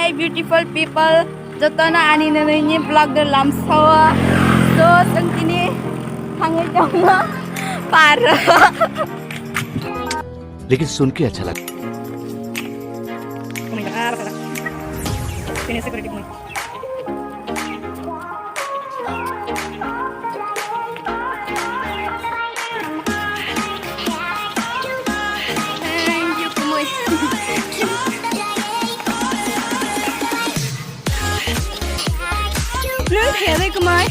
Hey beautiful people, jotona ani ni vlog de lamsawa. So sangkini hangai jonga par. लेकिन सुन के अच्छा लगा। Look here, look at my.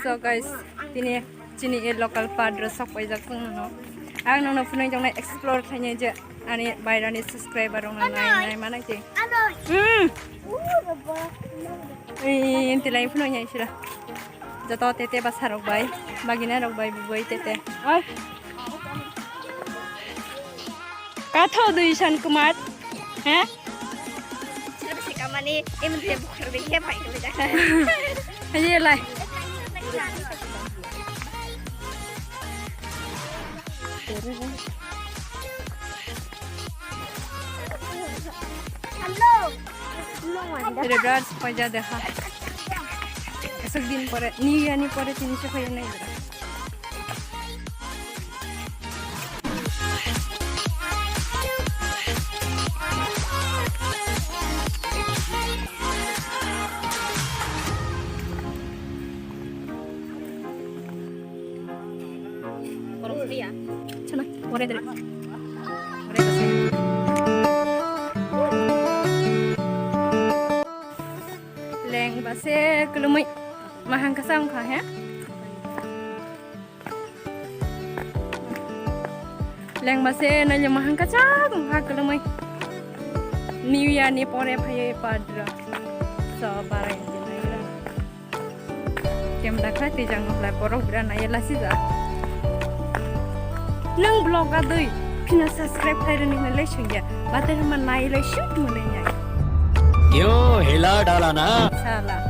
So guys, ini local padre sok pajak no. Ang nang napunay jong na explore kanya je, ani bayar ni subscriber orang nai mana je? Ini lain punai nya isra. Jatuh tete basar rok bay, bagina rok bay bubai tete. Oh, kata tu isan kumat, heh? Sila basi kamani, imun dia bukan begitu baik kalau jangan. Aje lai. Berat pajak dah. Esok din pore, ni pore sini siapa yang naik? Cina, boleh deh. Boleh kasih. Leng base kelumai mahang kasam kah ya? Leng base nanya mahang kacang kah kelumai. New Year ni pore payah padra. So parah yang jenaira. Kem dah kah tijang ngelai poro beran ayah lasi dah. Nang blog adui, kena subscribe hari ni nilai sungguh. Bater man nilai shoot mulainya. क्यों हिला डाला ना? Salah.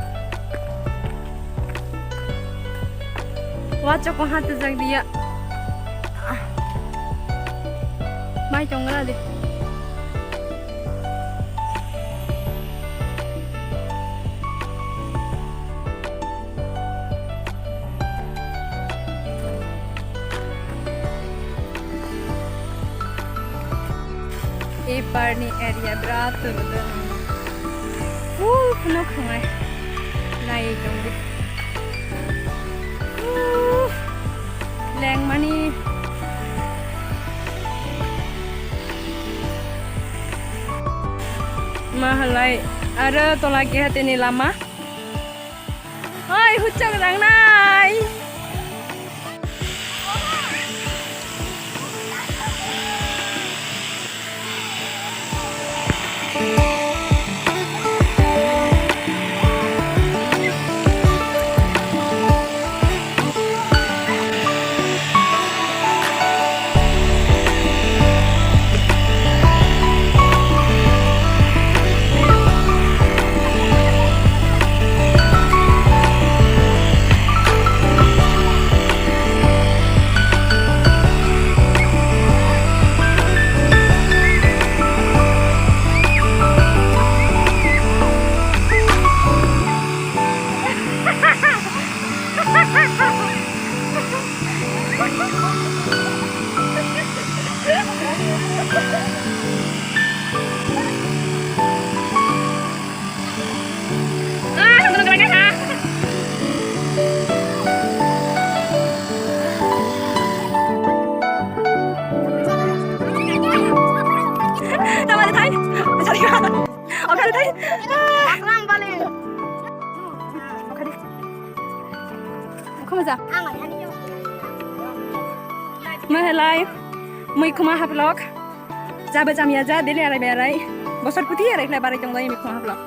Wah cok kau tu jadi dia. Mai cong lah deh. Parni area berat tu betul. Penuh kemai. Naik dong deh. Leng mani. Mahalai. Ada tu lagi hati ni lama. Hai hujan rang nai. tadi. Akram balik. Kamu aja. Aman ya nih. Mahalai, mai kuma hablok. Jaba jamia ja deli arai berai. Bosor putih arai kelai barai tong lai mai kuma hablok.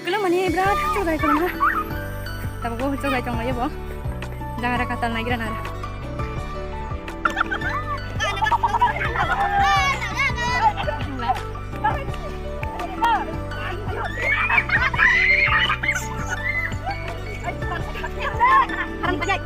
Kalau mani berat coba kalau mah. Tapi gua coba tong lai bo. Jangan ada kata lagi dan ada. Harang pajai.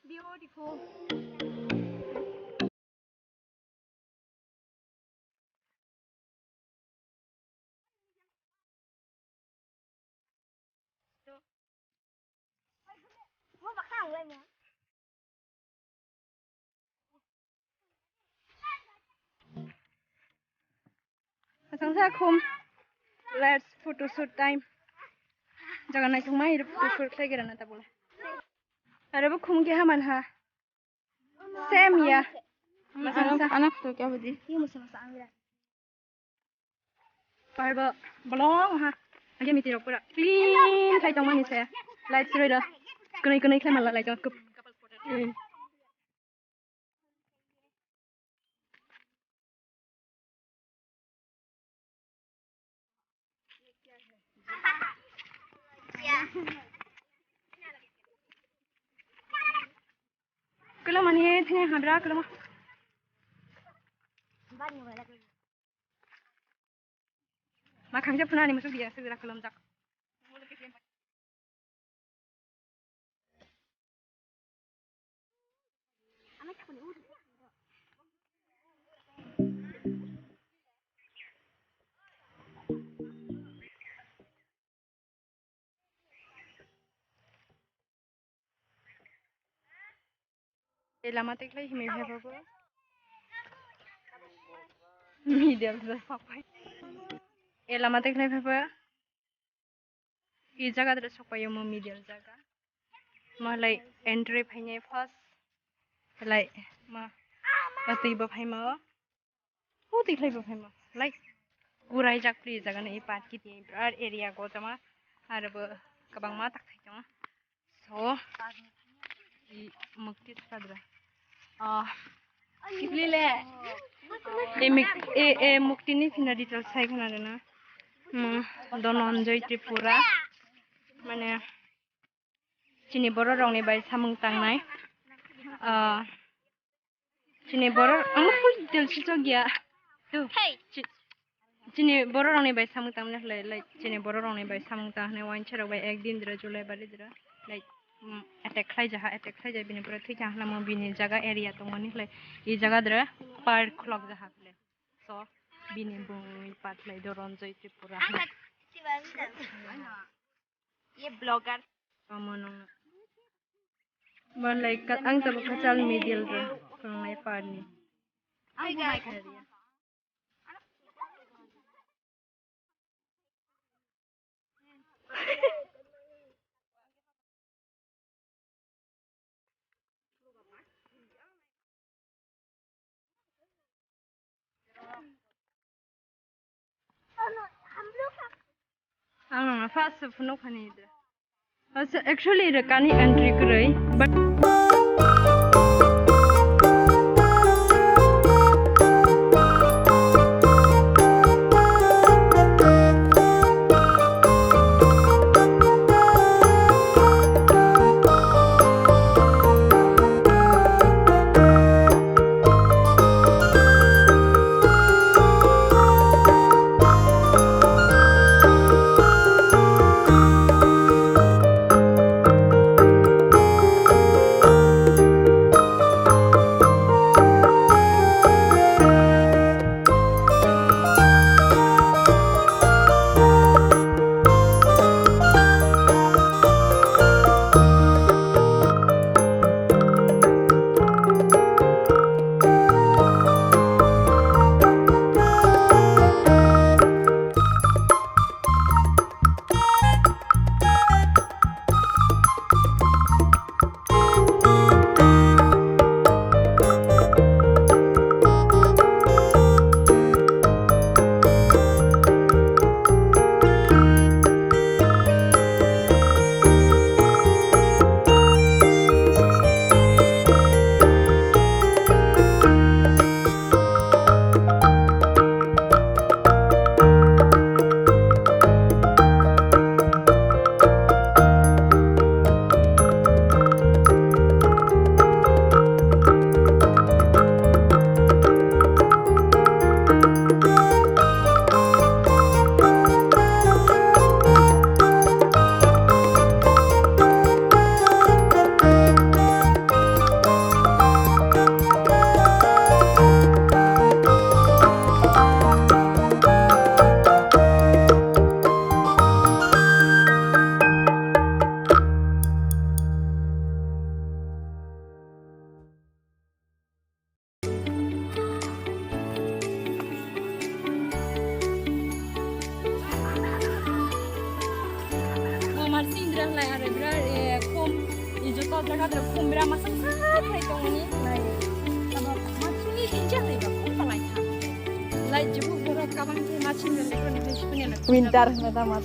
Beautiful. Mau bakal lên mà. Sangsa kum. Let's photo shoot time. Jangan naik rumah hidup photo shoot lagi dan nanti boleh. Ada bu kum ke haman ha. Same ya. anak tuh क्या बदी Ini musim masa ambil. Parba belong ha. Aja miti pura. Clean kai tong mani saya. Light sudah dah. Kenai kai malah light cukup. Ya. Kalau mani tengah habra kalau mah. Banyak lagi. Makang je pernah ni masuk dia segera kalau jak. Anak aku ni udah. Lama teklai himi bheba bo. Medial dah sampai. Lama teklai bheba. I jaga dah sampai yo medial jaga. Malai entry bhainya first. Lai ma ati ba bhaima. O teklai ba bhaima. Lai gurai jak pri jaga na i pat kiti brar area go jama. Ar ba kabang ma tak thai jama. So i mukti sadra. Kiplile mukti ni fina details sai kana na dononjoy Tripura mane chini boro rong ni bai samung tangnai chini boro ang full details chogya tu chini boro rong ni bai samung tangne lai chini boro rong ni bai samung tangne wain chara bai ek din dra julai bari dra lai attack khai jaha bini pura thik jahla mo bini jaga area to mani lai I jaga dra park clock jaha le so bini boi pat lai doronjoy Tripura Ye blogger. amono ban lai kat ang tab kachal medial dra kang nai parni area ang fast phone khani dra actually the kani entry kurai but jaga ada kumbra masak hai tong ni lai sama macam ni injak lai ba kum palai tha lai jubu borok kabang ke macam ni lekro ni fish punya nak winter mata mat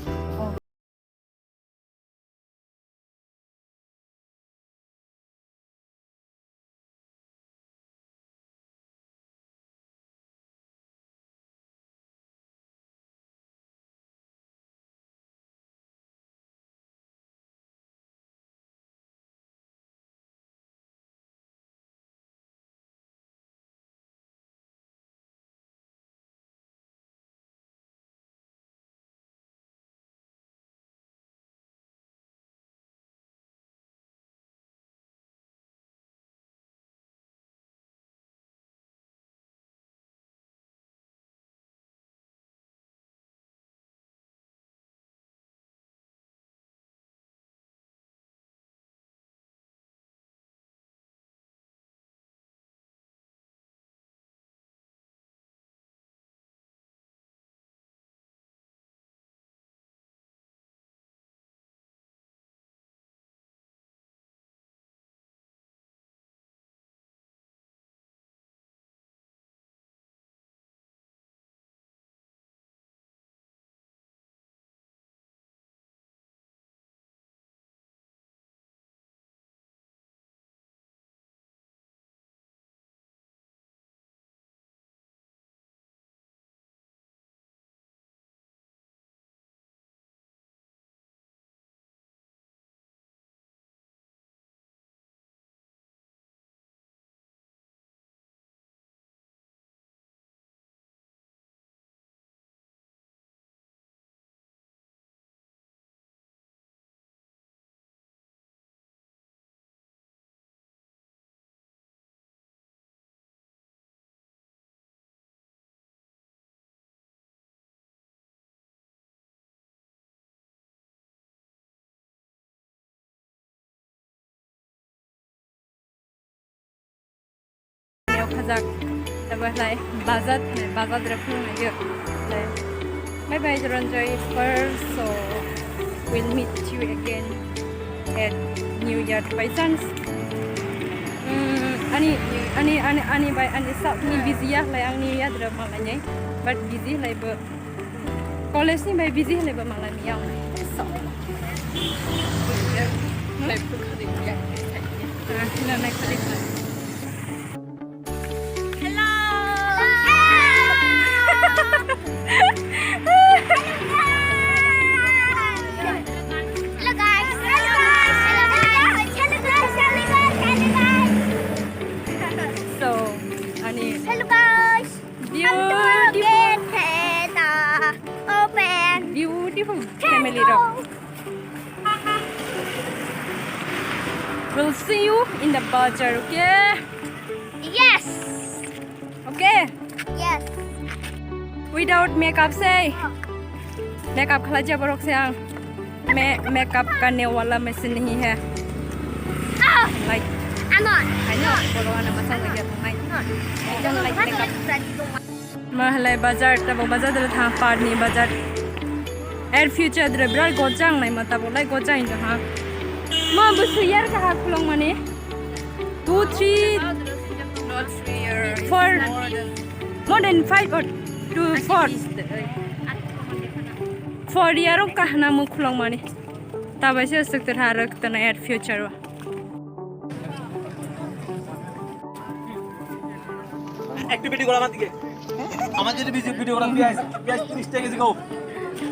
khazak tabah lai bazat rakhung ayo lai bye bye Ranjoy first so we'll meet you again at New Year by chance ani by ani sab ni busy ya lai ang New Year dra malanya but busy lai ba college ni by busy lai ba malai miang so lai pukhadik ya na next week beautiful family rock. We'll see you in the bazaar, okay? Yes. Okay. Yes. Without makeup say. Makeup खलाजा baroque से आंग. मैं makeup करने वाला machine नहीं है. Like. I'm not. I know. बोलो आना मसाला क्या तुम्हारी. I don't like makeup. महले बाजार तब बाजार दल था पार्नी बाजार. Air future dre brar gojang nai mata bolai gojang jo ha ma busu yar ka ha khulong mane 2 3 not 3 year 4 more than 5 or 2 4 4 year ka na mu khulong mane ta ba se suk tar rak ta na air future wa activity gola mat dige আমাদের যদি video করা পেঁয়াজ 30 টাকা KG কও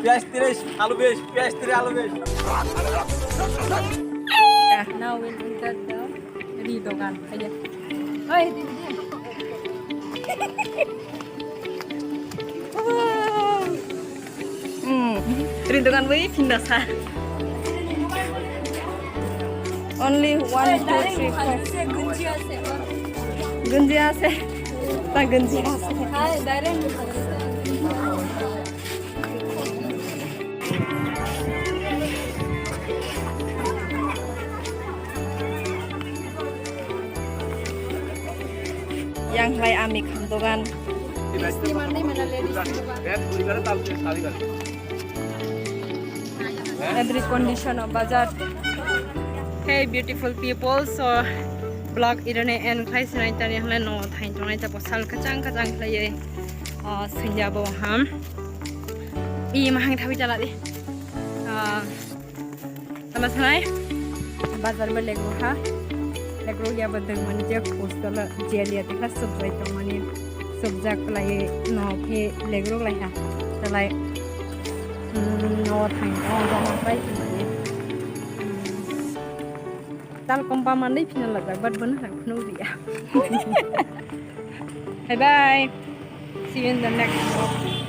পেঁয়াজ 30 আলু 20 পেঁয়াজ 30 আলু 20 now we'll enter the ridogan aja oi ridogan we pindah sa only 1 2 3 4 gunji ase ta gunji ase hai direct yang lai ami khandogan ini mana ladies every condition of bazar Hey beautiful people, so blog irane en khai sinai tani hale no thain tonai ta posal kacang hlai senjabo ham I mahang thawi jala di sama sanai bazar में लेगो हा लेगो या बदंग money जे postal जेलिया दिखा सब जाय तो money सब जाक लाय नो के लेगो लाय हा तलाय नो थांग तो बाय मनी ताल कंपा मानै फिना लगा बट बन हा खुनु दिया bye bye see you in the next vlog